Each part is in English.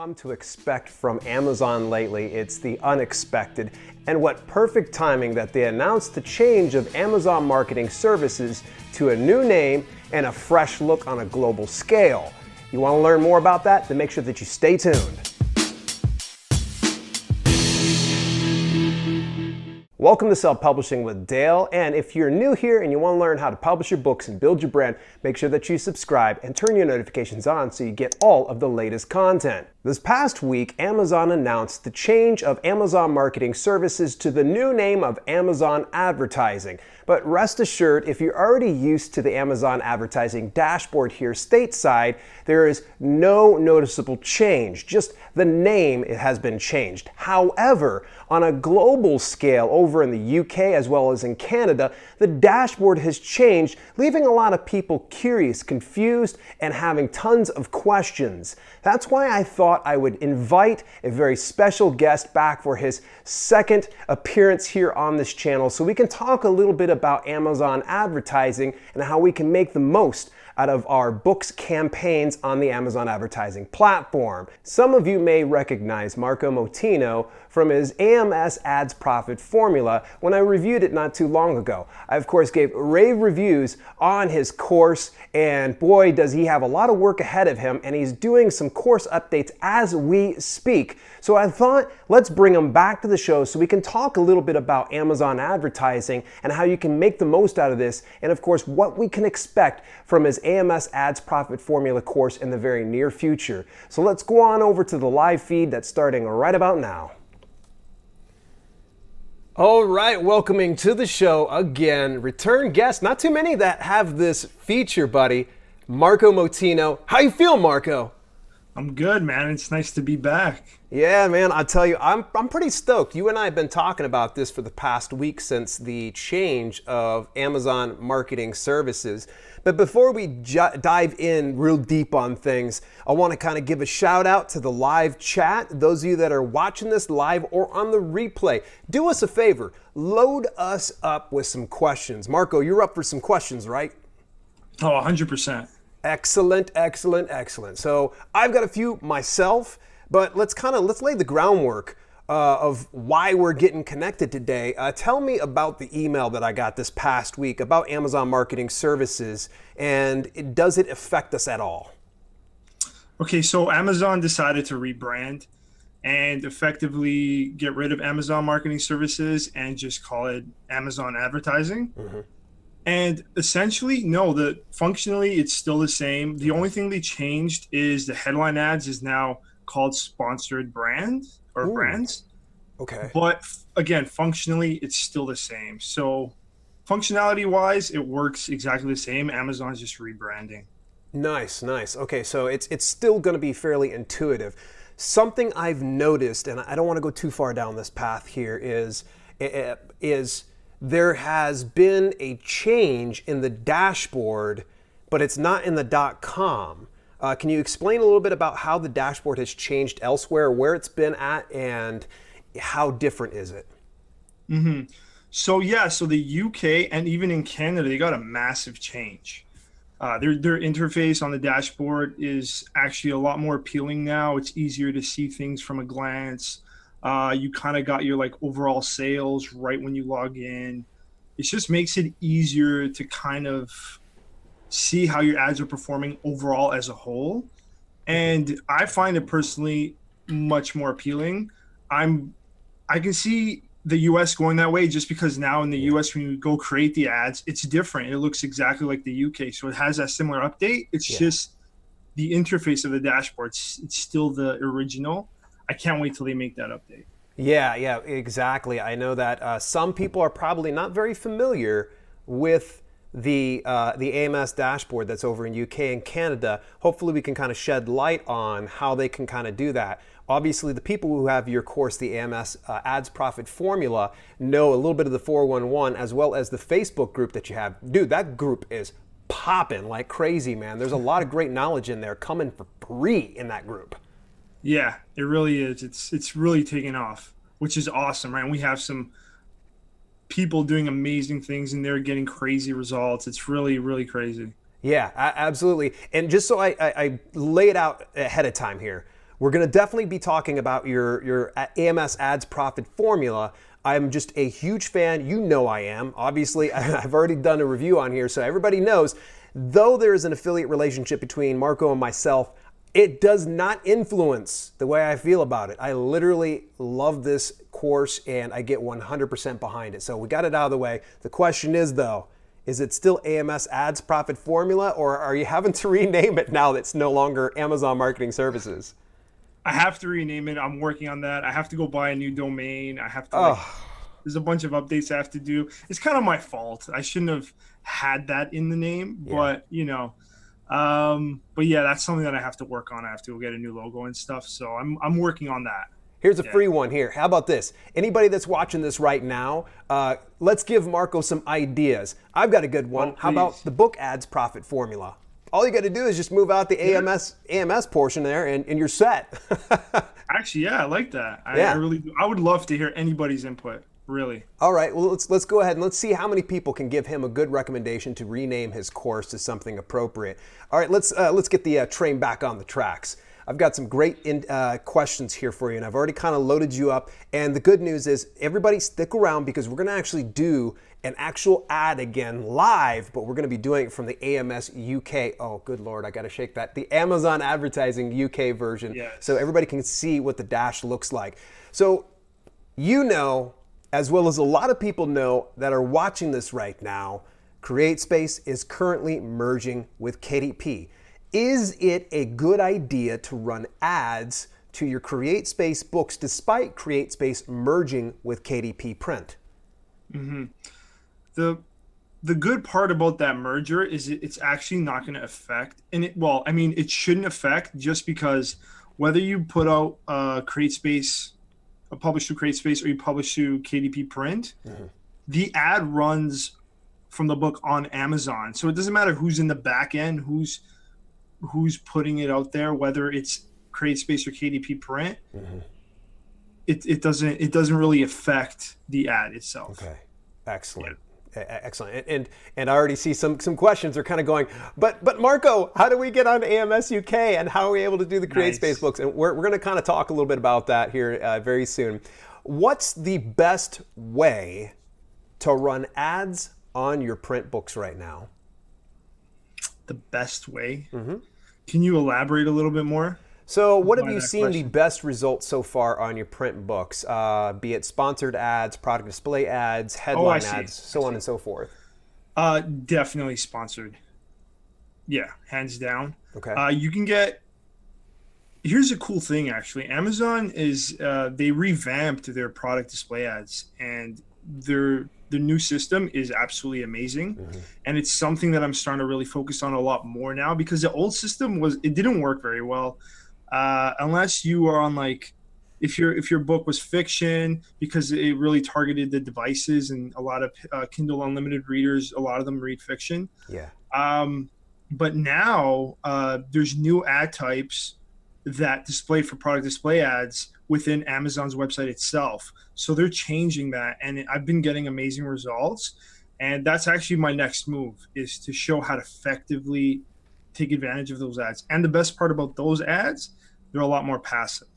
come to expect from Amazon lately. It's the unexpected. And what perfect timing that they announced the change of Amazon Marketing Services to a new name and a fresh look on a global scale. You want to learn more about that? Then make sure that you stay tuned. Welcome to Self-Publishing with Dale, and if you're new here and you want to learn how to publish your books and build your brand, make sure that you subscribe and turn your notifications on so you get all of the latest content. This past week, Amazon announced the change of Amazon Marketing Services to the new name of Amazon Advertising. But rest assured, if you're already used to the Amazon Advertising dashboard here stateside, there is no noticeable change. Just the name has been changed. However, on a global scale over in the UK as well as in Canada, the dashboard has changed, leaving a lot of people curious, confused, and having tons of questions. That's why I thought I would invite a very special guest back for his second appearance here on this channel so we can talk a little bit about Amazon advertising and how we can make the most out of our books campaigns on the Amazon advertising platform. Some of you may recognize Marco Motino from his AMS Ads Profit Formula when I reviewed it not too long ago. I of course gave rave reviews on his course, and boy does he have a lot of work ahead of him, and he's doing some course updates as we speak. So I thought let's bring him back to the show so we can talk a little bit about Amazon advertising and how you can make the most out of this, and of course what we can expect from his AMS Ads Profit Formula course in the very near future. So let's go on over to the live feed that's starting right about now. All right, welcoming to the show again, return guest. Not too many that have this feature, buddy. Marco Motino. How you feel, Marco? I'm good, man. It's nice to be back. Yeah, man, I tell you, I'm pretty stoked. You and I have been talking about this for the past week since the change of Amazon Marketing Services. But before we dive in real deep on things, I want to kind of give a shout out to the live chat. Those of you that are watching this live or on the replay, do us a favor, load us up with some questions. Marco, you're up for some questions, right? Oh, 100%. Excellent, excellent, excellent. So I've got a few myself, but let's lay the groundwork of why we're getting connected today. Tell me about the email that I got this past week about Amazon Marketing Services, and does it affect us at all? Okay, so Amazon decided to rebrand and effectively get rid of Amazon Marketing Services and just call it Amazon Advertising. Mm-hmm. And essentially, no, functionally it's still the same. The only thing they changed is the headline ads is now called sponsored brands or brands. Okay. But again, functionally it's still the same. So functionality wise, it works exactly the same. Amazon's just rebranding. Nice. Okay, so it's still going to be fairly intuitive. Something I've noticed, and I don't want to go too far down this path here, is there has been a change in the dashboard, but it's not in the .com. Can you explain a little bit about how the dashboard has changed elsewhere, where it's been at, and how different is it? Mm-hmm. So the UK and even in Canada, they got a massive change. Their interface on the dashboard is actually a lot more appealing now. It's easier to see things from a glance. You kind of got your overall sales right when you log in. It just makes it easier to kind of see how your ads are performing overall as a whole. And I find it personally much more appealing. I can see the US going that way just because now in the US, when you go create the ads, it's different. It looks exactly like the UK. So it has that similar update. It's just the interface of the dashboard. It's still the original. I can't wait till they make that update. Yeah, exactly. I know that some people are probably not very familiar with the AMS dashboard that's over in UK and Canada. Hopefully we can kind of shed light on how they can kind of do that. Obviously, the people who have your course, the AMS Ads Profit Formula, know a little bit of the 411 as well as the Facebook group that you have. Dude, that group is popping like crazy, man. There's a lot of great knowledge in there coming for free in that group. Yeah, it really is. It's really taken off, which is awesome, right? And we have some people doing amazing things in there, getting crazy results. It's really, really crazy. Yeah, absolutely. And just so I lay it out ahead of time here, We're going to definitely be talking about your AMS ads profit formula. I'm just a huge fan. You know I am. Obviously, I've already done a review on here, so everybody knows. Though there is an affiliate relationship between Marco and myself, it does not influence the way I feel about it. I literally love this course and I get 100% behind it. So we got it out of the way. The question is though, is it still AMS ads profit formula, or are you having to rename it now that it's no longer Amazon Marketing Services? I have to rename it. I'm working on that. I have to go buy a new domain. I have to there's a bunch of updates I have to do. It's kind of my fault. I shouldn't have had that in the name, but but yeah, that's something that I have to work on. I have to go get a new logo and stuff. So I'm working on that. Here's a free one here. How about this? Anybody that's watching this right now, let's give Marco some ideas. I've got a good one. How about the book ads profit formula? All you got to do is just move out the AMS portion there and you're set. Actually, yeah, I like that. I really do. I would love to hear anybody's input. Really. All right. Well, let's go ahead and let's see how many people can give him a good recommendation to rename his course to something appropriate. All right. Let's get the train back on the tracks. I've got some great questions here for you, and I've already kind of loaded you up. And the good news is, everybody stick around because we're going to actually do an actual ad again live, but we're going to be doing it from the AMS UK. Oh, good Lord, I got to shake that. The Amazon Advertising UK version, so everybody can see what the dash looks like. So you know, as well as a lot of people know that are watching this right now, CreateSpace is currently merging with KDP. Is it a good idea to run ads to your CreateSpace books despite CreateSpace merging with KDP Print? Mm-hmm. The good part about that merger is it's actually not going to affect, it shouldn't affect, just because whether you put out CreateSpace, publish through CreateSpace, or you publish through KDP Print, the ad runs from the book on Amazon. So it doesn't matter who's in the back end, who's putting it out there, whether it's CreateSpace or KDP Print. It doesn't really affect the ad itself. Okay, excellent. Excellent. And I already see some questions are kind of going, but Marco, how do we get on AMS UK and how are we able to do the CreateSpace books? And we're going to kind of talk a little bit about that here very soon. What's the best way to run ads on your print books right now? The best way? Can you elaborate a little bit more? So what have you seen the best results so far on your print books, be it sponsored ads, product display ads, headline ads, so on and so forth? Definitely sponsored. Yeah, hands down. Okay. You can get, here's a cool thing actually. Amazon is, they revamped their product display ads, and the new system is absolutely amazing. And it's something that I'm starting to really focus on a lot more now, because the old system didn't work very well. Unless you are on, like, if your book was fiction, because it really targeted the devices, and a lot of Kindle Unlimited readers, a lot of them read fiction. Yeah. But now there's new ad types that display for product display ads within Amazon's website itself. So they're changing that, and I've been getting amazing results. And that's actually my next move, is to show how to effectively take advantage of those ads. And the best part about those ads, they're a lot more passive.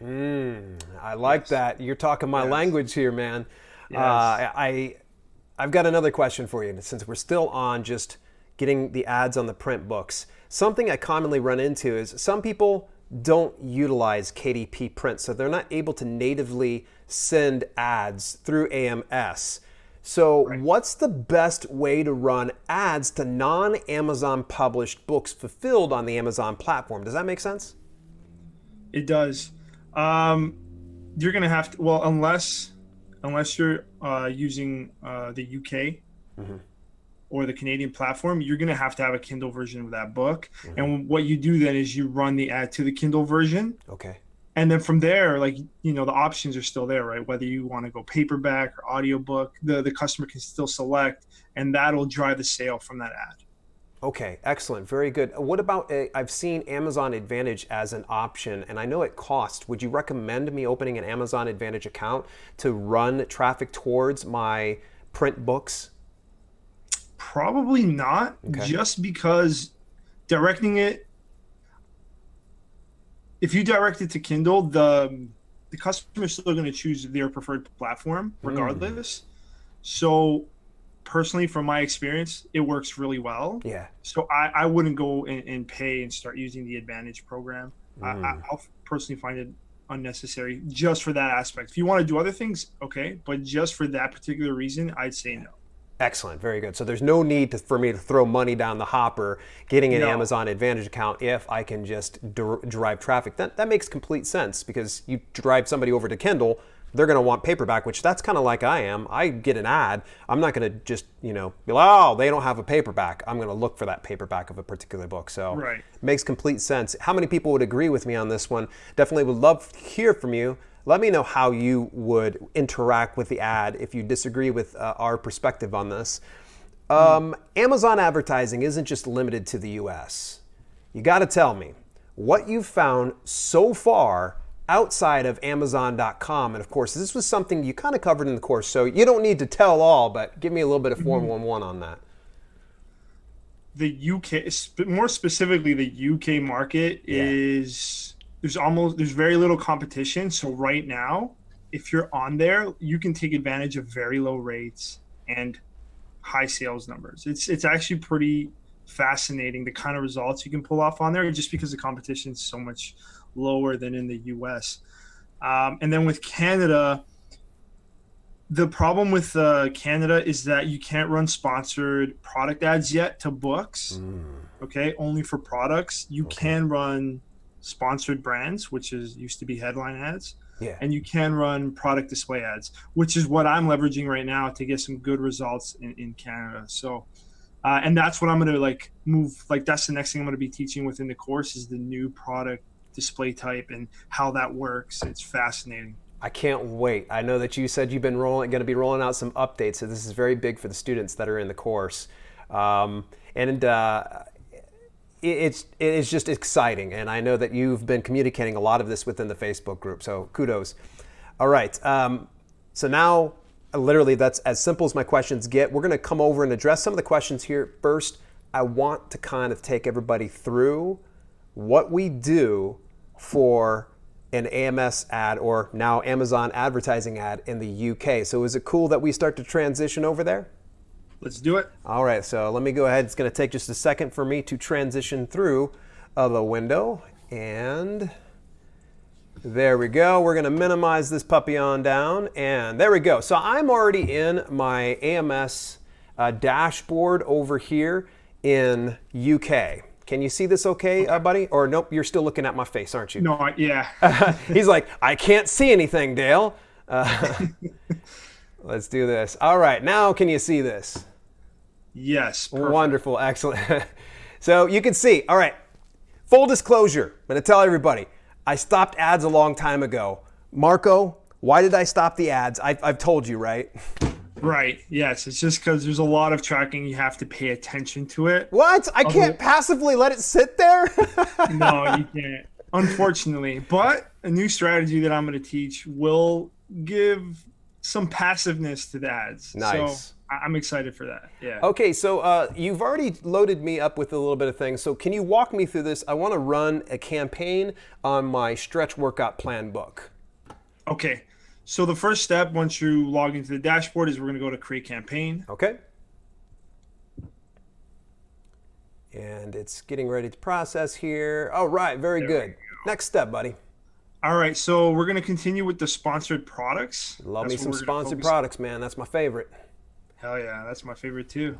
I like that. You're talking my language here, man. I've got another question for you, since we're still on just getting the ads on the print books. Something I commonly run into is some people don't utilize KDP Print, so they're not able to natively send ads through AMS. So what's the best way to run ads to non-Amazon published books fulfilled on the Amazon platform? Does that make sense? It does. You're going to have to, well, unless you're using the UK or the Canadian platform, you're going to have a Kindle version of that book. And what you do then is you run the ad to the Kindle version. Okay. And then from there, like, the options are still there, right? Whether you want to go paperback or audiobook, the customer can still select, and that'll drive the sale from that ad. Okay, excellent, very good. What about, I've seen Amazon Advantage as an option, and I know it costs. Would you recommend me opening an Amazon Advantage account to run traffic towards my print books? Probably not, just because directing it, if you direct it to Kindle, the customer is still going to choose their preferred platform regardless. So personally, from my experience, it works really well. Yeah. So I wouldn't go and pay and start using the Advantage program. I'll personally find it unnecessary just for that aspect. If you want to do other things, okay, but just for that particular reason, I'd say no. Excellent. Very good. So there's no need for me to throw money down the hopper getting an No. Amazon Advantage account if I can just drive traffic. That makes complete sense, because you drive somebody over to Kindle, they're going to want paperback, which that's kind of like I am. I get an ad. I'm not going to just, be like, oh, they don't have a paperback. I'm going to look for that paperback of a particular book. So Right. it makes complete sense. How many people would agree with me on this one? Definitely would love to hear from you. Let me know how you would interact with the ad if you disagree with our perspective on this. Amazon advertising isn't just limited to the US. You got to tell me what you've found so far outside of Amazon.com. And of course, this was something you kind of covered in the course, so you don't need to tell all, but give me a little bit of 411 on that. The UK, more specifically, the UK market is there's very little competition. So right now, if you're on there, you can take advantage of very low rates and high sales numbers. It's actually pretty fascinating the kind of results you can pull off on there, just because the competition is so much lower than in the US. And then with Canada, the problem with Canada is that you can't run sponsored product ads yet to books. Okay, only for products. You can run sponsored brands, which used to be headline ads. Yeah. And you can run product display ads, which is what I'm leveraging right now to get some good results in Canada. So, and that's what I'm going to move. That's the next thing I'm going to be teaching within the course is the new product display type and how that works. It's fascinating. I can't wait. I know that you said you've been going to be rolling out some updates, so this is very big for the students that are in the course. It is just exciting, and I know that you've been communicating a lot of this within the Facebook group, so kudos. All right, so now literally that's as simple as my questions get. We're going to come over and address some of the questions here. First, I want to kind of take everybody through what we do for an AMS ad, or now Amazon advertising ad in the UK. So is it cool that we start to transition over there? Let's do it. All right, so let me go ahead. It's going to take just a second for me to transition through the window. And there we go. We're going to minimize this puppy on down. And there we go. So I'm already in my AMS dashboard over here in UK. Can you see this okay, buddy? Or nope, you're still looking at my face, aren't you? No, yeah. He's like, I can't see anything, Dale. Let's do this. All right, now can you see this? Yes. Perfect. Wonderful, excellent. So you can see, all right, full disclosure, I'm gonna tell everybody, I stopped ads a long time ago. Marco, why did I stop the ads? I've told you, right? Right, yes. It's just because there's a lot of tracking. You have to pay attention to it. What? I can't passively let it sit there? No, you can't, unfortunately. But a new strategy that I'm going to teach will give some passiveness to the ads. Nice. So I'm excited for that. Yeah. Okay, so you've already loaded me up with a little bit of things. So can you walk me through this? I want to run a campaign on my stretch workout plan book. Okay. So the first step, once you log into the dashboard, is we're going to go to create campaign. Okay. And it's getting ready to process here. All right, very good. Next step, buddy. All right, so we're going to continue with the sponsored products. Love me some sponsored products, man. That's my favorite. Hell yeah, that's my favorite too.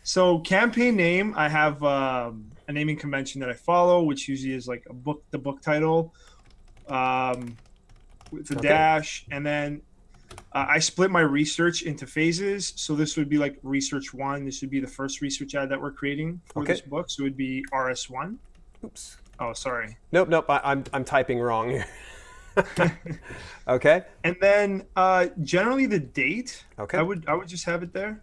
So campaign name, I have a naming convention that I follow, which usually is like the book title. With a dash, and then I split my research into phases. So this would be like research 1. This would be the first research ad that we're creating for this book. So it would be RS1. Oops. Oh, sorry. Nope. I'm typing wrong here. Okay. And then generally the date. Okay. I would just have it there.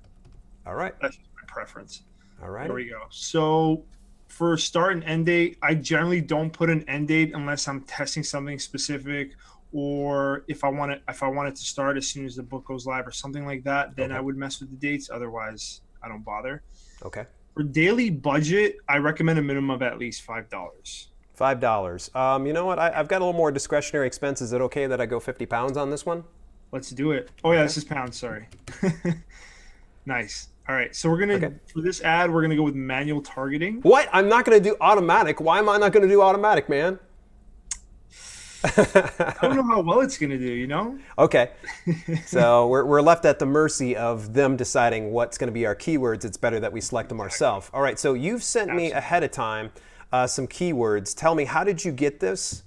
All right. That's just my preference. All right. There we go. So for start and end date, I generally don't put an end date unless I'm testing something specific, or if I want it to start as soon as the book goes live or something like that, then I would mess with the dates. Otherwise, I don't bother. Okay. For daily budget, I recommend a minimum of at least $5. $5. You know what? I've got a little more discretionary expense. Is it okay that I go 50 pounds on this one? Let's do it. Oh yeah, this is pounds. Sorry. Nice. All right. So for this ad, we're gonna go with manual targeting. What? I'm not gonna do automatic. Why am I not gonna do automatic, man? I don't know how well it's gonna do. You know. Okay. So we're left at the mercy of them deciding what's gonna be our keywords. It's better that we select them ourselves. All right. So you've sent me ahead of time some keywords. Tell me, how did you get this?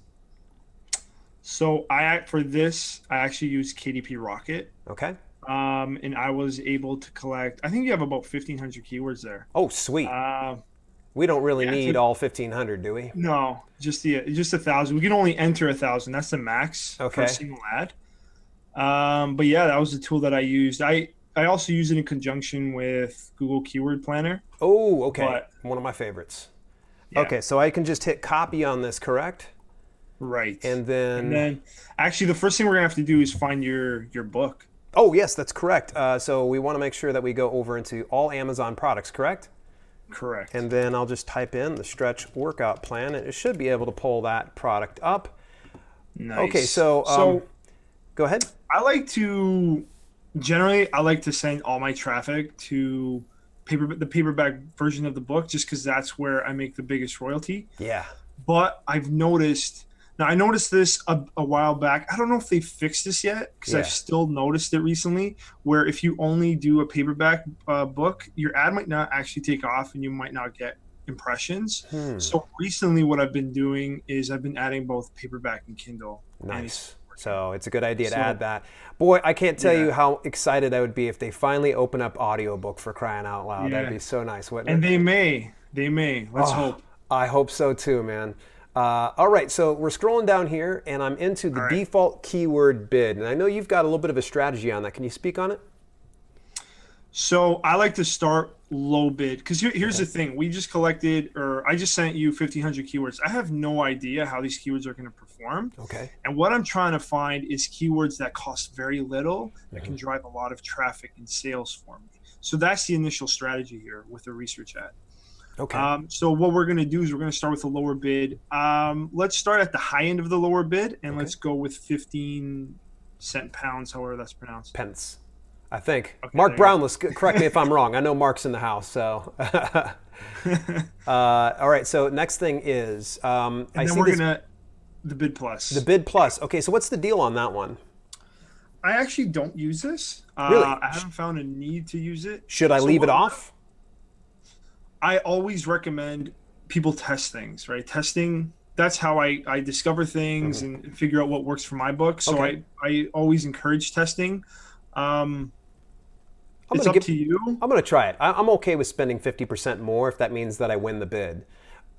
So for this, I actually used KDP Rocket. Okay. And I was able to collect, I think you have about 1,500 keywords there. Oh, sweet. We don't really need all 1,500, do we? No, just 1,000. We can only enter 1,000. That's the max for a single ad. But yeah, that was the tool that I used. I also use it in conjunction with Google Keyword Planner. Oh, okay. One of my favorites. Yeah. Okay, so I can just hit copy on this, correct? Right. And then actually the first thing we're gonna have to do is find your book. Oh yes, that's correct. So we want to make sure that we go over into all Amazon products, correct? Correct. And then I'll just type in the stretch workout plan, and it should be able to pull that product up. Nice. Okay, so go ahead. I like to send all my traffic to the paperback version of the book, just because that's where I make the biggest royalty. Yeah. But I noticed this a while back. I don't know if they fixed this yet, because I've still noticed it recently, where if you only do a paperback book, your ad might not actually take off and you might not get impressions. So recently what I've been doing is I've been adding both paperback and Kindle. Nice. So it's a good idea to add that. Boy, I can't tell you how excited I would be if they finally open up audiobook, for crying out loud. That'd be so nice, wouldn't it? And they may. Let's hope. I hope so too, man. All right, so we're scrolling down here, and I'm into the default keyword bid. And I know you've got a little bit of a strategy on that. Can you speak on it? So I like to start low bid, because here's the thing. We just collected, or I just sent you 1,500 keywords. I have no idea how these keywords are going to perform. Okay. And what I'm trying to find is keywords that cost very little, that can drive a lot of traffic and sales for me. So that's the initial strategy here with the research ad. Okay. So what we're going to do is we're going to start with the lower bid. Let's start at the high end of the lower bid, and let's go with 15 cent pounds, however that's pronounced. Pence, I think. Okay, Mark Brownless, correct me if I'm wrong. I know Mark's in the house, so. All right, so next thing is. And then we're going to, the bid plus. The bid plus. Okay, so what's the deal on that one? I actually don't use this. Really? I haven't found a need to use it. Should I leave it off? I always recommend people test things, right? Testing, that's how I discover things and figure out what works for my book. So I always encourage testing. It's up to you. I'm going to try it. I'm okay with spending 50% more if that means that I win the bid.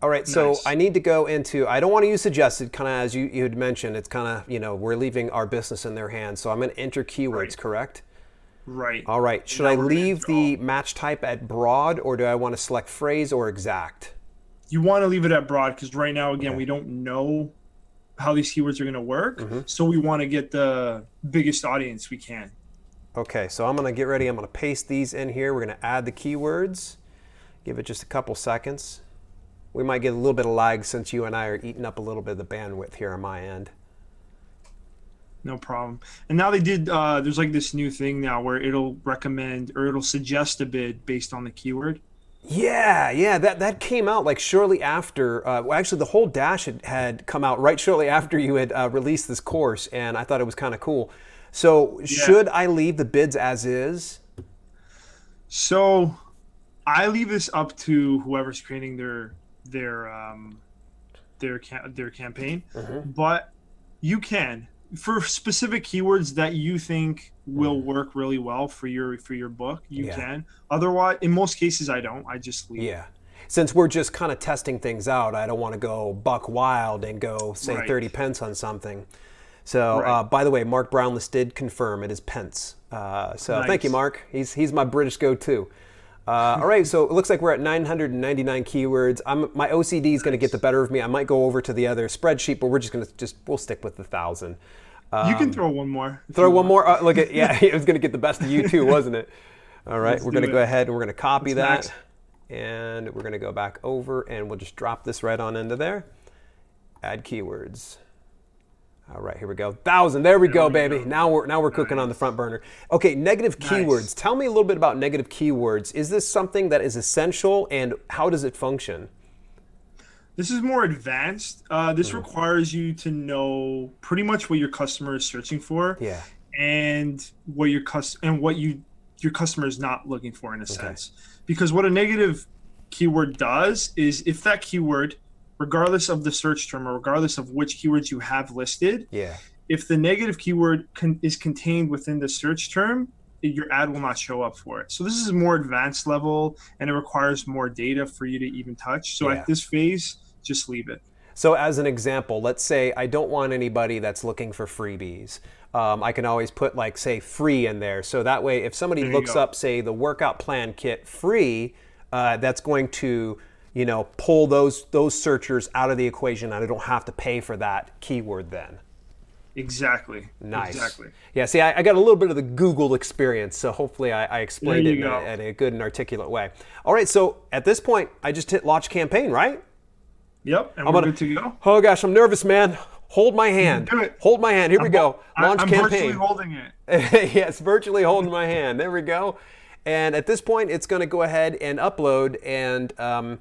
All right, so I need to go into, I don't want to use suggested, kind of as you had mentioned, it's kind of, we're leaving our business in their hands. So I'm going to enter keywords, correct? Right. All right. Should I leave the match type at broad, or do I want to select phrase or exact? You want to leave it at broad, because right now, again, we don't know how these keywords are going to work. So we want to get the biggest audience we can. Okay. So I'm going to get ready. I'm going to paste these in here. We're going to add the keywords. Give it just a couple seconds. We might get a little bit of lag since you and I are eating up a little bit of the bandwidth here on my end. No problem. And now they did, there's like this new thing now where it'll recommend, or it'll suggest a bid based on the keyword. Yeah, that came out like shortly after, well, actually the whole dash had come out right shortly after you had released this course, and I thought it was kind of cool. So should I leave the bids as is? So I leave this up to whoever's creating their campaign, but you can, for specific keywords that you think will work really well for your book, you can. Otherwise, in most cases, I don't. I just leave. Yeah. Since we're just kind of testing things out, I don't want to go buck wild and go say 30 pence on something. So, by the way, Mark Brownless did confirm it is pence. So thank you, Mark. He's my British go-to. All right, so it looks like we're at 999 keywords. My OCD is going to get the better of me. I might go over to the other spreadsheet, but we're just going to we'll stick with the 1,000. You can throw one more. Throw one more. Look at it was going to get the best of you too, wasn't it? All right, we're going to go ahead and we're going to copy that, and we're going to go back over, and we'll just drop this right on into there. Add keywords. All right, here we go. 1,000. There we go, baby. Now we're cooking on the front burner. Okay, negative keywords. Tell me a little bit about negative keywords. Is this something that is essential, and how does it function? This is more advanced. This requires you to know pretty much what your customer is searching for, and what your customer is not looking for in a sense. Because what a negative keyword does is, if that keyword, regardless of the search term or regardless of which keywords you have listed, if the negative keyword is contained within the search term, your ad will not show up for it. So this is a more advanced level, and it requires more data for you to even touch. So at this phase, just leave it. So as an example, let's say I don't want anybody that's looking for freebies. I can always put, like, say, free in there. So that way, if somebody looks up, say, the workout plan kit free, that's going to, you know, pull those searchers out of the equation, and I don't have to pay for that keyword then. Exactly. Nice. Exactly. Yeah, see, I got a little bit of the Google experience, so hopefully I explained it in a good and articulate way. All right, so at this point, I just hit launch campaign, right? Yep, and we're good to go. Oh gosh, I'm nervous, man. Hold my hand. Do it. Hold my hand. Here we go. Launch campaign. I'm virtually holding it. Yes, virtually holding my hand. There we go. And at this point, it's going to go ahead and upload, and it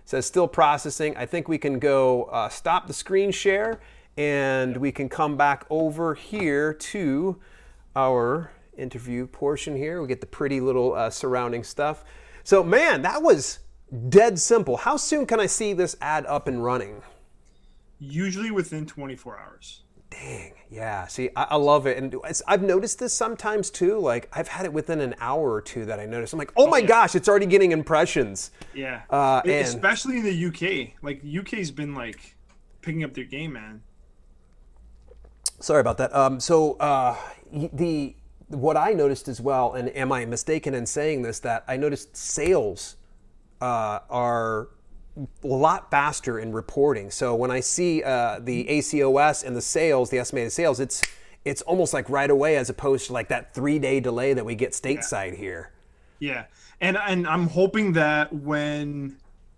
says still processing. I think we can go stop the screen share, and we can come back over here to our interview portion here. We get the pretty little surrounding stuff. So, man, that was dead simple. How soon can I see this ad up and running? Usually within 24 hours. Dang, yeah. See, I love it. And I've noticed this sometimes too. Like, I've had it within an hour or two that I noticed. I'm like, oh my gosh, it's already getting impressions. Yeah. Especially in the UK. Like, UK's been, like, picking up their game, man. Sorry about that. What I noticed as well, and am I mistaken in saying this, that I noticed sales are a lot faster in reporting. So when I see the ACOS and the sales, the estimated sales, it's almost like right away, as opposed to like that 3-day delay that we get stateside here. Yeah, and I'm hoping that when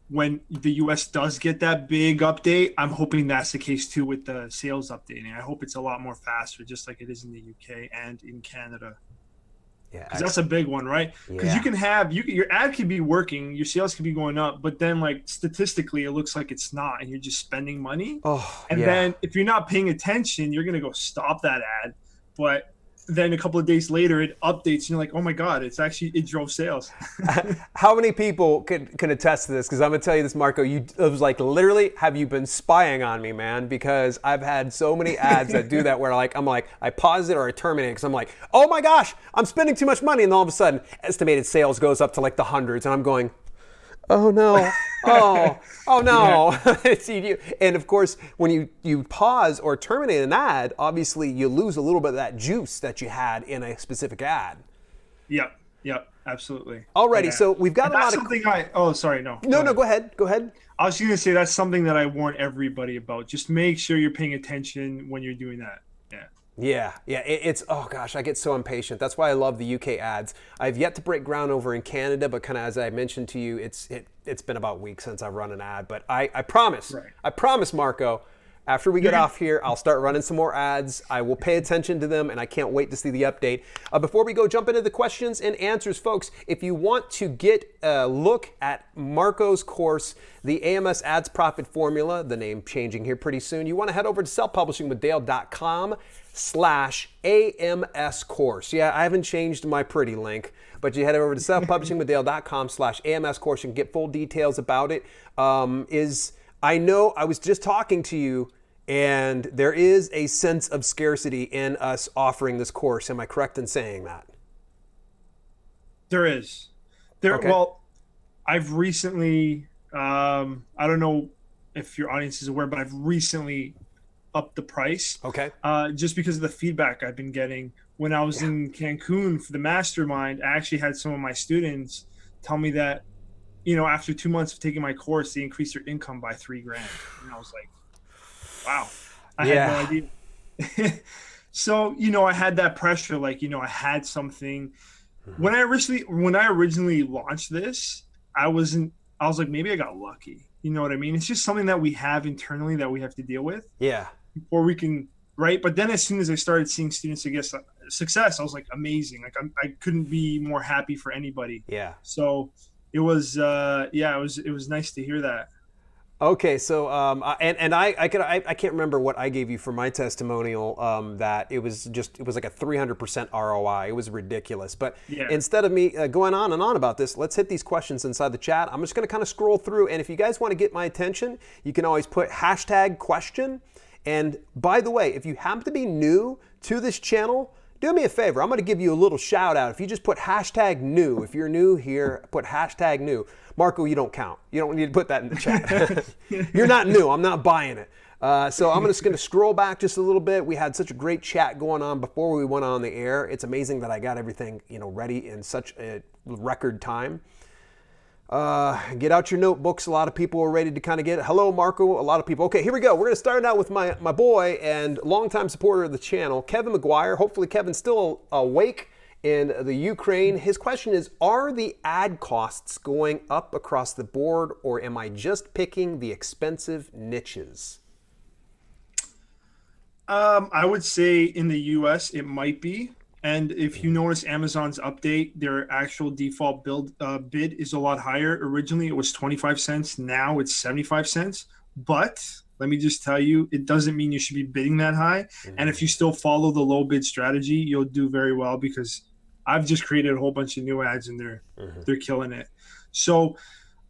the US does get that big update, I'm hoping that's the case too with the sales updating. I hope it's a lot more faster, just like it is in the UK and in Canada. Yeah, because that's a big one, right? Because you can have your ad could be working, your sales could be going up, but then, like, statistically, it looks like it's not, and you're just spending money. Then if you're not paying attention, you're gonna go stop that ad. But then a couple of days later, it updates, and you're like, oh my god, it drove sales. How many people can attest to this? Because I'm gonna tell you this, Marco. It was like, literally, have you been spying on me, man? Because I've had so many ads that do that, where I'm like, I pause it or I terminate it, because I'm like, oh my gosh, I'm spending too much money, and all of a sudden, estimated sales goes up to like the hundreds, and I'm going, oh no, oh no. And of course, when you pause or terminate an ad, obviously you lose a little bit of that juice that you had in a specific ad. Yep, absolutely. Alrighty, so we've got a lot of... No, go ahead. I was going to say that's something that I warn everybody about. Just make sure you're paying attention when you're doing that. Yeah. It's, oh gosh, I get so impatient. That's why I love the UK ads. I've yet to break ground over in Canada, but kind of as I mentioned to you, it's been about a week since I've run an ad. But I promise, Marco, after we get off here, I'll start running some more ads. I will pay attention to them, and I can't wait to see the update. Before we go jump into the questions and answers, folks, if you want to get a look at Marco's course, the AMS Ads Profit Formula, the name changing here pretty soon, you want to head over to selfpublishingwithdale.com/AMS course. Yeah, I haven't changed my pretty link, but you head over to selfpublishingwithdale.com/AMS course and get full details about it. I know I was just talking to you, and there is a sense of scarcity in us offering this course. Am I correct in saying that? There is. Okay. Well, I've recently, I don't know if your audience is aware, but I've recently upped the price. Okay. Just because of the feedback I've been getting. When I was in Cancun for the mastermind, I actually had some of my students tell me that, after 2 months of taking my course, they increased their income by $3,000. And I was like, wow, I had no idea. So, I had that pressure, like, I had something. When I originally launched this, I was like, maybe I got lucky. You know what I mean? It's just something that we have internally that we have to deal with Yeah. before we can, right? But then as soon as I started seeing students, I guess, success, I was like, amazing. Like I couldn't be more happy for anybody. Yeah. So it was, it was nice to hear that. Okay, so I can't remember what I gave you for my testimonial. That it was like a 300% ROI. It was ridiculous. But Yeah. instead of me going on and on about this, let's hit these questions inside the chat. I'm just going to kind of scroll through, and if you guys want to get my attention, you can always put #question. And by the way, if you happen to be new to this channel, do me a favor. I'm going to give you a little shout out. If you just put #new, if you're new here, put #new. Marco, you don't count. You don't need to put that in the chat. You're not new. I'm not buying it. So I'm just going to scroll back just a little bit. We had such a great chat going on before we went on the air. It's amazing that I got everything ready in such a record time. Get out your notebooks. A lot of people are ready to kind of get it. Hello, Marco. A lot of people. Okay, here we go. We're going to start out with my boy and longtime supporter of the channel, Kevin McGuire. Hopefully, Kevin's still awake in the Ukraine. His question is, are the ad costs going up across the board, or am I just picking the expensive niches? I would say in the US it might be. And if you notice Amazon's update, their actual default bid is a lot higher. Originally it was 25 cents. Now it's 75 cents. But let me just tell you, it doesn't mean you should be bidding that high. And if you still follow the low bid strategy, you'll do very well, because I've just created a whole bunch of new ads and they're killing it. So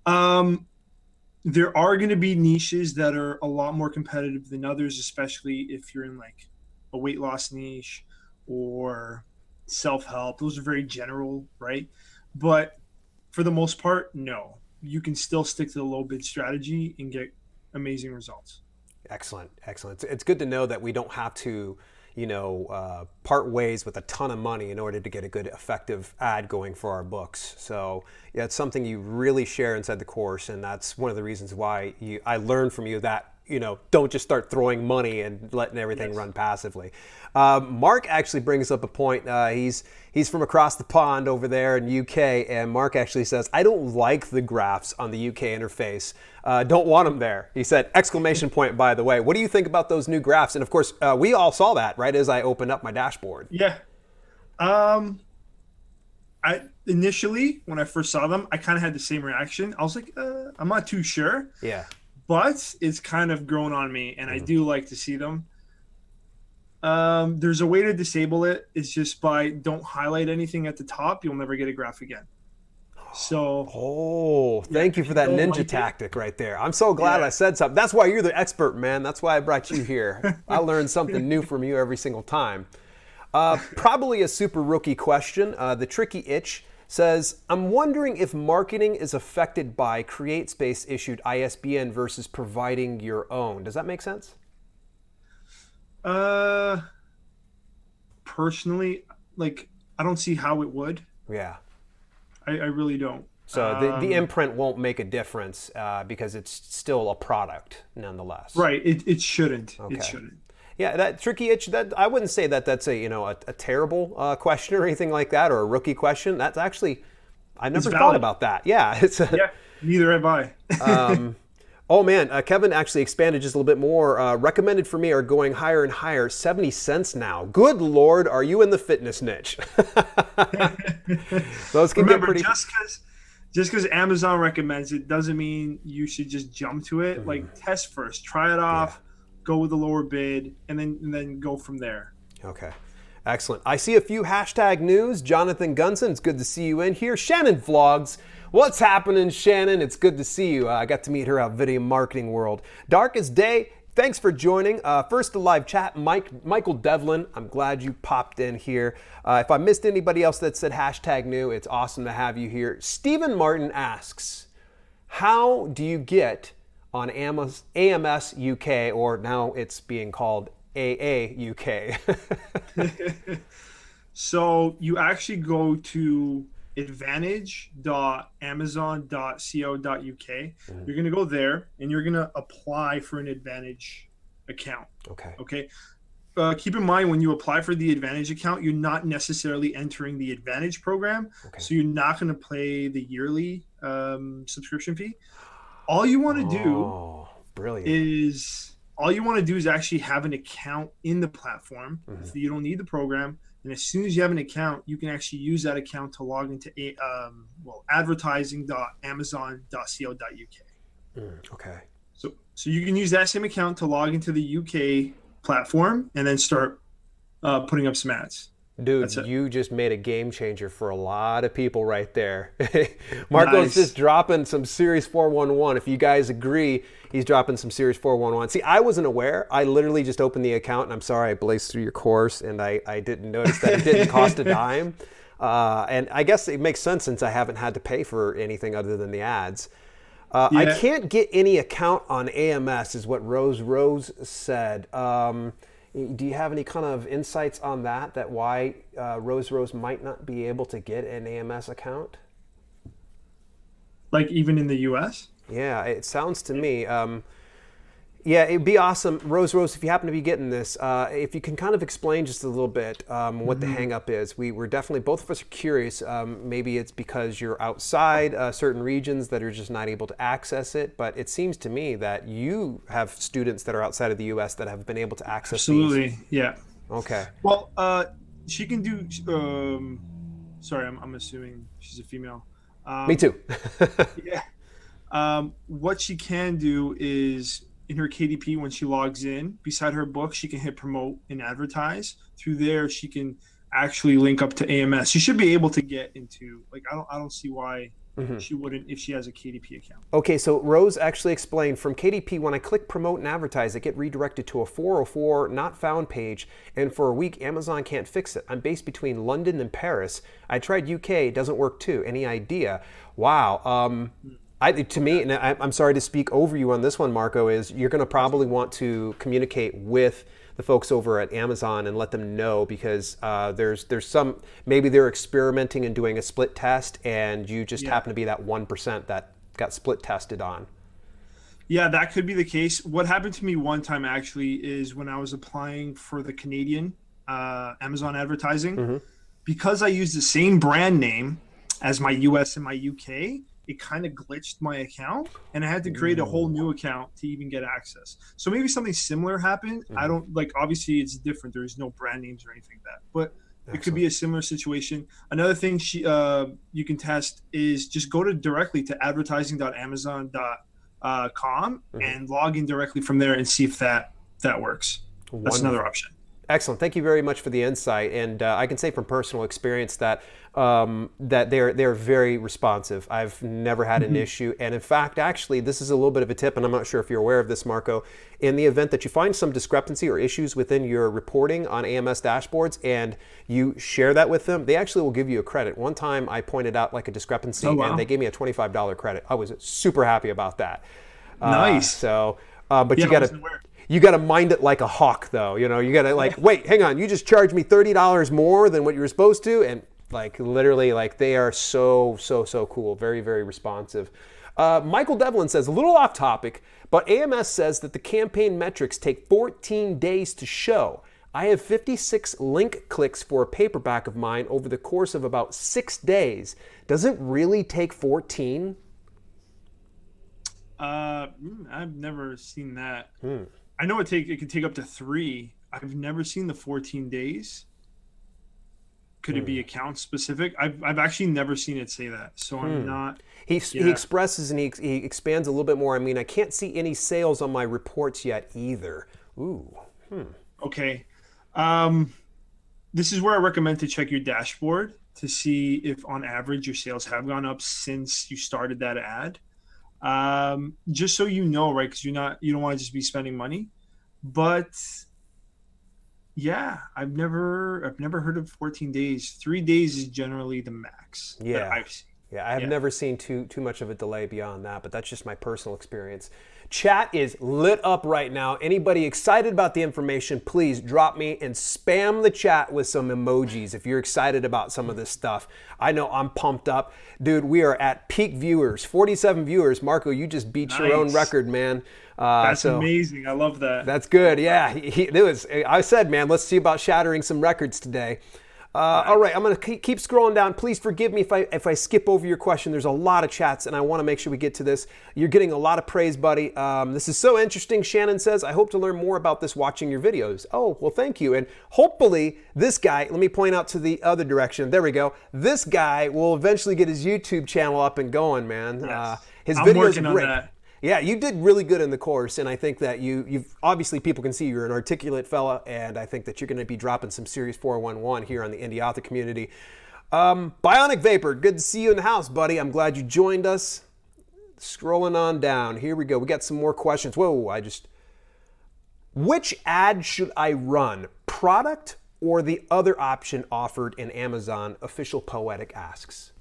there are going to be niches that are a lot more competitive than others, especially if you're in like a weight loss niche or self-help. Those are very general, right? But for the most part, no. You can still stick to the low bid strategy and get amazing results. Excellent. It's good to know that we don't have to part ways with a ton of money in order to get a good, effective ad going for our books. So yeah, it's something you really share inside the course, and that's one of the reasons why I learned from you that don't just start throwing money and letting everything run passively. Mark actually brings up a point. He's from across the pond over there in UK, and Mark actually says, I don't like the graphs on the UK interface. Don't want them there. He said, ! By the way. What do you think about those new graphs? And of course, we all saw that, right, as I opened up my dashboard. Yeah. I initially, when I first saw them, I kind of had the same reaction. I was like, I'm not too sure. Yeah. But it's kind of grown on me, and I do like to see them. There's a way to disable it. It's just by don't highlight anything at the top. You'll never get a graph again. So, thank you for that ninja tactic right there. I'm so glad I said something. That's why you're the expert, man. That's why I brought you here. I learn something new from you every single time. Probably a super rookie question. The Tricky Itch says, I'm wondering if marketing is affected by CreateSpace issued ISBN versus providing your own. Does that make sense? Personally, I don't see how it would. Yeah. I really don't. So the imprint won't make a difference because it's still a product nonetheless. Right. It shouldn't. Okay. It shouldn't. Yeah, that Tricky Itch, that I wouldn't say that that's a terrible question or anything like that, or a rookie question. That's actually, I never thought about that. Yeah, yeah, neither have I. Oh man, Kevin actually expanded just a little bit more. Recommended for me are going higher and higher, 70 cents now. Good Lord, are you in the fitness niche? Those can Remember, get pretty... just because Amazon recommends it doesn't mean you should just jump to it. Test first, try it off. Yeah. Go with the lower bid, and then go from there. Okay. Excellent. I see a few #news. Jonathan Gunson, it's good to see you in here. Shannon Vlogs. What's happening, Shannon? It's good to see you. I got to meet her out Video Marketing World. Darkest Day, thanks for joining. First to live chat, Michael Devlin. I'm glad you popped in here. If I missed anybody else that said #new, it's awesome to have you here. Stephen Martin asks, how do you get on AMS UK, or now it's being called AA UK? So you actually go to advantage.amazon.co.uk. You're going to go there and you're going to apply for an Advantage account. Okay. Keep in mind, when you apply for the Advantage account, you're not necessarily entering the Advantage program. So you're not going to pay the yearly subscription fee. All you want to do Oh, brilliant. is actually have an account in the platform. So you don't need the program. And as soon as you have an account, you can actually use that account to log into advertising.amazon.co.uk. Okay. So you can use that same account to log into the UK platform and then start putting up some ads. That's Dude, it. you just made a game changer for a lot of people right there. Marco's Nice. just dropping some Series 411. If you guys agree, he's dropping some Series 411. See, I wasn't aware. I literally just opened the account, and I'm sorry I blazed through your course, and I didn't notice that it didn't cost a dime. And I guess it makes sense since I haven't had to pay for anything other than the ads. I Yeah. can't get any account on AMS, is what Rose said. Do you have any kind of insights on that? That why Rose might not be able to get an AMS account? Like even in the US? Yeah, it sounds to me. Yeah, it'd be awesome, Rose. If you happen to be getting this, if you can kind of explain just a little bit what the hang up is. We're definitely, both of us are curious. Maybe it's because you're outside certain regions that are just not able to access it. But it seems to me that you have students that are outside of the U.S. that have been able to access these. Absolutely. Yeah. Okay. Well, she can do. Sorry, I'm assuming she's a female. Me too. Yeah. What she can do is in her KDP when she logs in, beside her book, she can hit promote and advertise. Through there, she can actually link up to AMS. She should be able to get into like I don't see why she wouldn't if she has a KDP account. Okay, so Rose actually explained from KDP, when I click promote and advertise, I get redirected to a 404 not found page, and for a week, Amazon can't fix it. I'm based between London and Paris. I tried UK, it doesn't work too. Any idea? Wow. To me, and I'm sorry to speak over you on this one, Marco, is you're going to probably want to communicate with the folks over at Amazon and let them know, because there's some, maybe they're experimenting and doing a split test, and you just happen to be that 1% that got split tested on. Yeah, that could be the case. What happened to me one time actually is when I was applying for the Canadian Amazon advertising, because I used the same brand name as my US and my UK, it kind of glitched my account and I had to create a whole new account to even get access. So maybe something similar happened. I don't like, obviously it's different. There's no brand names or anything like that, but it could be a similar situation. Another thing you can test is just go to directly to advertising.amazon.com and log in directly from there and see if that works. That's another option. Excellent. Thank you very much for the insight. And I can say from personal experience that that they're very responsive. I've never had an issue. And in fact, actually, this is a little bit of a tip, and I'm not sure if you're aware of this, Marco. In the event that you find some discrepancy or issues within your reporting on AMS dashboards and you share that with them, they actually will give you a credit. One time I pointed out like a discrepancy and they gave me a $25 credit. I was super happy about that. Nice. But you got to mind it like a hawk, though. You know, you got to like, wait, hang on. You just charged me $30 more than what you were supposed to. And like literally, like they are so cool. Very, very responsive. Michael Devlin says, a little off topic, but AMS says that the campaign metrics take 14 days to show. I have 56 link clicks for a paperback of mine over the course of about 6 days. Does it really take 14? I've never seen that. I know it could take up to 3. I've never seen the 14 days. Could it be account specific? I've actually never seen it say that, so I'm not. He expresses and he expands a little bit more. I mean, I can't see any sales on my reports yet either. Ooh. Okay. This is where I recommend to check your dashboard to see if on average your sales have gone up since you started that ad. Just so you know, right? Because you don't want to just be spending money. But yeah, I've never heard of 14 days. 3 days is generally the max. Yeah. That I've seen. Yeah, I have never seen too much of a delay beyond that, but that's just my personal experience. Chat is lit up right now. Anybody excited about the information, please drop me and spam the chat with some emojis if you're excited about some of this stuff. I know I'm pumped up. Dude, we are at peak viewers, 47 viewers. Marco, you just beat your own record, man. That's amazing. I love that. That's good. Yeah, I said, man, let's see about shattering some records today. All right, I'm going to keep scrolling down. Please forgive me if I skip over your question. There's a lot of chats, and I want to make sure we get to this. You're getting a lot of praise, buddy. This is so interesting. Shannon says, I hope to learn more about this watching your videos. Oh, well, thank you. And hopefully this guy, let me point out to the other direction. There we go. This guy will eventually get his YouTube channel up and going, man. Yes. His I'm videos working are on great. that. Yeah, you did really good in the course, and I think that you've obviously people can see you're an articulate fella, and I think that you're going to be dropping some serious 411 here on the indie author community. Bionic Vapor, good to see you in the house, buddy. I'm glad you joined us. Scrolling on down, here we go. We got some more questions. Whoa, which ad should I run? Product or the other option offered in Amazon? Official Poetic asks.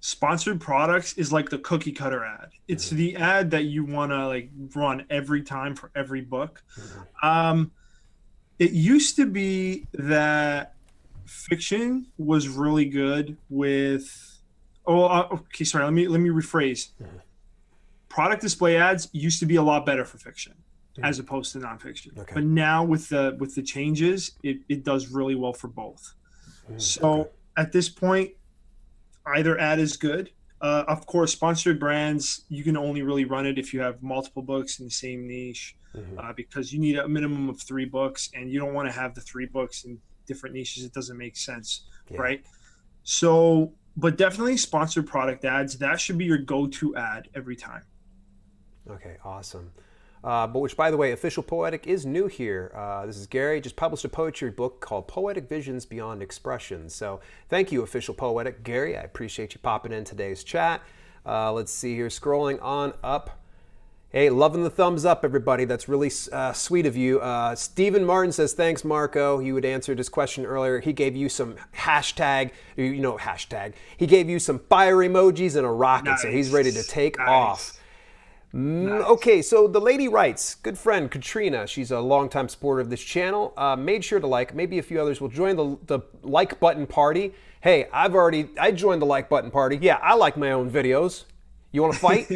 Sponsored products is like the cookie cutter ad. It's the ad that you want to like run every time for every book. It used to be that fiction was really good with okay, sorry, let me rephrase. Product display ads used to be a lot better for fiction as opposed to nonfiction. Okay. But now with the changes, it does really well for both. So at this point, either ad is good. Of course, sponsored brands, you can only really run it if you have multiple books in the same niche, because you need a minimum of 3 books, and you don't want to have the 3 books in different niches. It doesn't make sense, right? So, but definitely sponsored product ads, that should be your go-to ad every time. Okay, awesome. But which, by the way, Official Poetic is new here. This is Gary, just published a poetry book called Poetic Visions Beyond Expression. So thank you, Official Poetic. Gary, I appreciate you popping in today's chat. Let's see here, scrolling on up. Hey, loving the thumbs up, everybody. That's really sweet of you. Stephen Martin says, thanks, Marco. You had answered his question earlier. He gave you some hashtag. He gave you some fire emojis and a rocket, Nice. so he's ready to take Nice. off. Nice. Okay, so the lady writes, good friend Katrina, she's a longtime supporter of this channel, made sure to like, maybe a few others will join the like button party. Hey, I joined the like button party. Yeah, I like my own videos. You want to fight?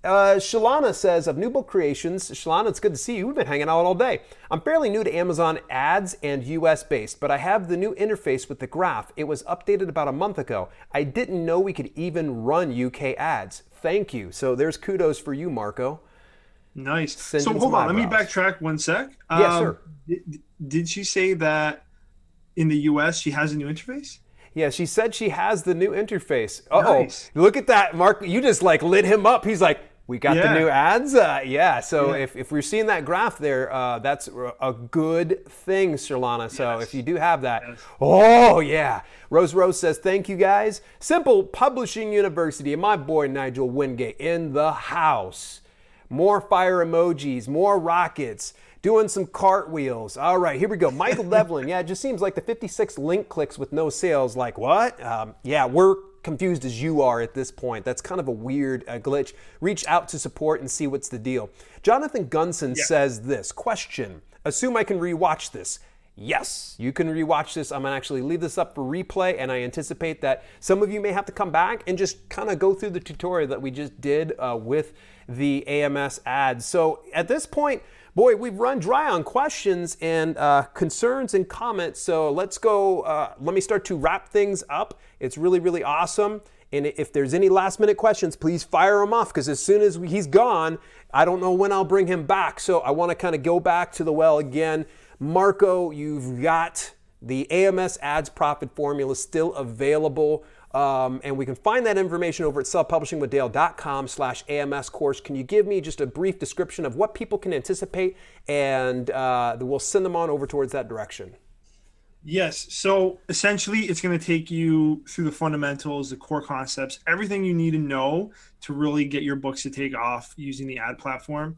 Shalana says, of New Book Creations, Shalana, it's good to see you. We've been hanging out all day. I'm fairly new to Amazon ads and US based, but I have the new interface with the graph. It was updated about a month ago. I didn't know we could even run UK ads. Thank you. So there's kudos for you, Marco. Nice. Send So in hold some on, let me eyebrows. backtrack one sec. Yes, sir. Did she say that in the US she has a new interface? Yeah, she said she has the new interface. Uh-oh. Nice. Look at that, Mark. You just like lit him up. He's like, we got the Yeah. new ads? So if we're seeing that graph there, that's a good thing, Shalana. So if you do have that, oh yeah. Rose says, thank you guys. Simple Publishing University and my boy Nigel Wingate in the house. More fire emojis, more rockets, doing some cartwheels. All right, here we go. Michael Devlin. Yeah, it just seems like the 56 link clicks with no sales. Like what? Yeah, we're confused as you are at this point. That's kind of a weird glitch. Reach out to support and see what's the deal. Jonathan Gunson says this. Question. Assume I can rewatch this. Yes, you can rewatch this. I'm going to actually leave this up for replay, and I anticipate that some of you may have to come back and just kind of go through the tutorial that we just did with the AMS ads. So at this point, boy, we've run dry on questions and concerns and comments. So let's go. Let me start to wrap things up. It's really, really awesome. And if there's any last minute questions, please fire them off, because as soon as he's gone, I don't know when I'll bring him back. So I want to kind of go back to the well again. Marco, you've got the AMS ads profit formula still available. And we can find that information over at selfpublishingwithdale.com/AMS course. Can you give me just a brief description of what people can anticipate, and we'll send them on over towards that direction. Yes. So essentially, it's going to take you through the fundamentals, the core concepts, everything you need to know to really get your books to take off using the ad platform.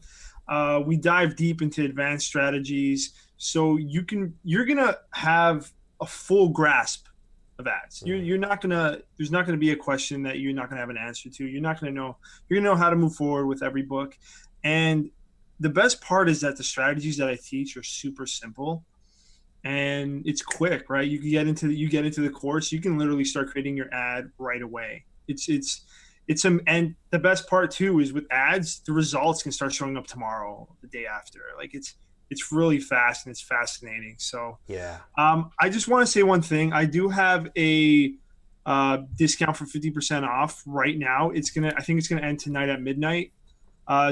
We dive deep into advanced strategies, so you're going to have a full grasp of ads. You're not going to, there's not going to be a question that you're not going to have an answer to. You're not going to know, you're going to know how to move forward with every book. And the best part is that the strategies that I teach are super simple. And it's quick, right? You get into the course, you can literally start creating your ad right away. And the best part too is with ads, the results can start showing up tomorrow, the day after. Like it's It's really fast and it's fascinating. So Yeah. I just want to say one thing. I do have a discount for 50% off right now. I think it's gonna end tonight at midnight.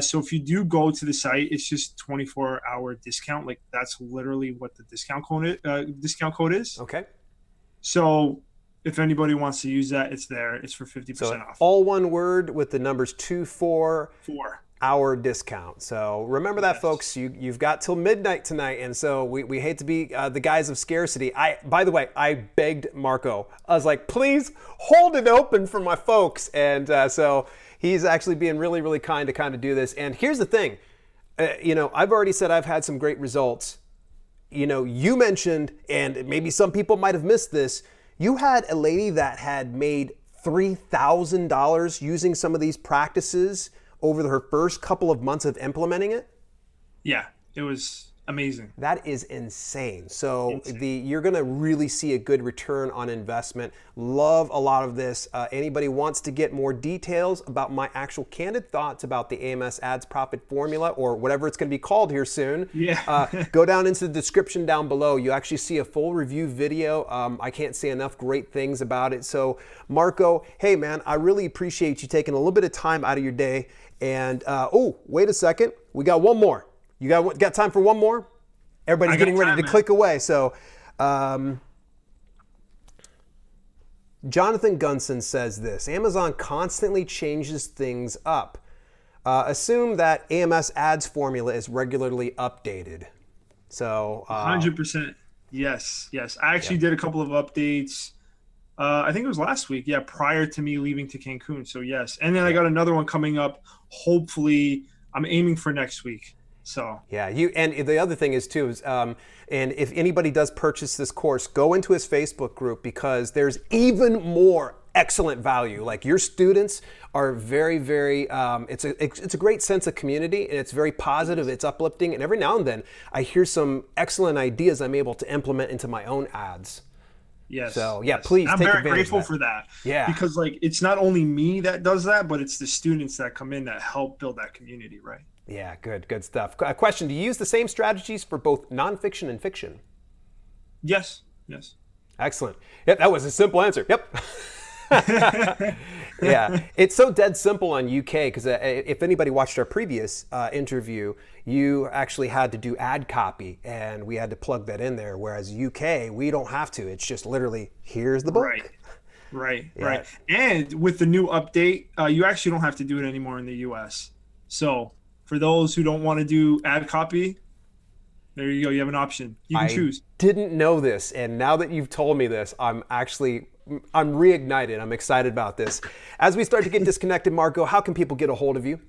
So if you do go to the site, it's just 24-hour discount. Like that's literally what the discount code is. Okay. So if anybody wants to use that, it's there. It's for 50% off. All one word with the numbers 24 hour discount. So remember that, folks. You've got till midnight tonight, and so we hate to be the guys of scarcity. By the way, I begged Marco. I was like, please hold it open for my folks, and so he's actually being really, really kind to kind of do this. And here's the thing, I've already said I've had some great results. You mentioned, and maybe some people might have missed this, you had a lady that had made $3,000 using some of these practices over her first couple of months of implementing it. Yeah, it was amazing. That is insane. So you're going to really see a good return on investment. Love a lot of this. Anybody wants to get more details about my actual candid thoughts about the AMS ads profit formula, or whatever it's going to be called here soon, go down into the description down below. You actually see a full review video. I can't say enough great things about it. So Marco, hey man, I really appreciate you taking a little bit of time out of your day. And wait a second, we got one more. You got time for one more? Everybody's getting ready to click away. So Jonathan Gunson says this: Amazon constantly changes things up. Assume that AMS ads formula is regularly updated. So 100%. Yes. I actually did a couple of updates. I think it was last week. Yeah, prior to me leaving to Cancun. So yes. And then I got another one coming up. Hopefully, I'm aiming for next week. So yeah, and the other thing is too is, and if anybody does purchase this course, go into his Facebook group, because there's even more excellent value. Like, your students are very, very. It's a great sense of community, and it's very positive. It's uplifting, and every now and then I hear some excellent ideas I'm able to implement into my own ads. Yes. So yeah, please. I'm take very advantage grateful of that. for that. Yeah. Because it's not only me that does that, but it's the students that come in that help build that community, right? Yeah, good stuff. A question: do you use the same strategies for both nonfiction and fiction? Yes. Excellent. Yep, that was a simple answer. Yep. Yeah, it's so dead simple on UK, because if anybody watched our previous interview, you actually had to do ad copy, and we had to plug that in there. Whereas UK, we don't have to. It's just literally, here's the book. Right. And with the new update, you actually don't have to do it anymore in the US. So for those who don't want to do ad copy, there you go. You have an option. You can choose. Didn't know this, and now that you've told me this, I'm reignited. I'm excited about this. As we start to get disconnected, Marco, how can people get a hold of you?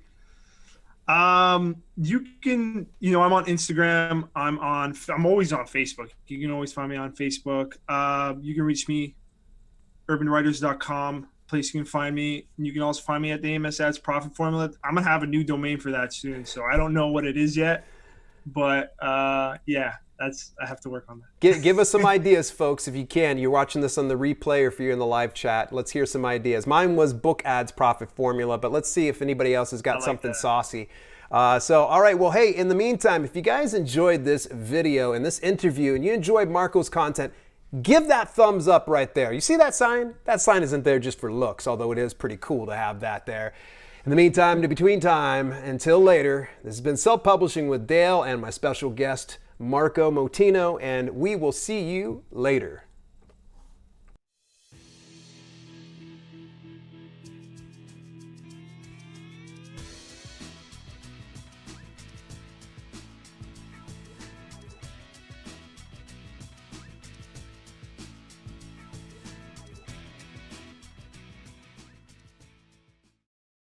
You can, I'm on Instagram. I'm always on Facebook. You can always find me on Facebook. You can reach me, urbanwriters.com. Place you can find me. And you can also find me at the AMS Ads Profit Formula. I'm gonna have a new domain for that soon, so I don't know what it is yet, but yeah, I have to work on that. Give us some ideas, folks, if you can. You're watching this on the replay, or if you're in the live chat, let's hear some ideas. Mine was book ads profit formula, but let's see if anybody else has got something saucy. So, all right, well, hey, in the meantime, if you guys enjoyed this video and this interview, and you enjoyed Marco's content, give that thumbs up right there. You see that sign? That sign isn't there just for looks, although it is pretty cool to have that there. In the meantime, in between time, until later, this has been Self-Publishing with Dale and my special guest, Marco Motino, and we will see you later.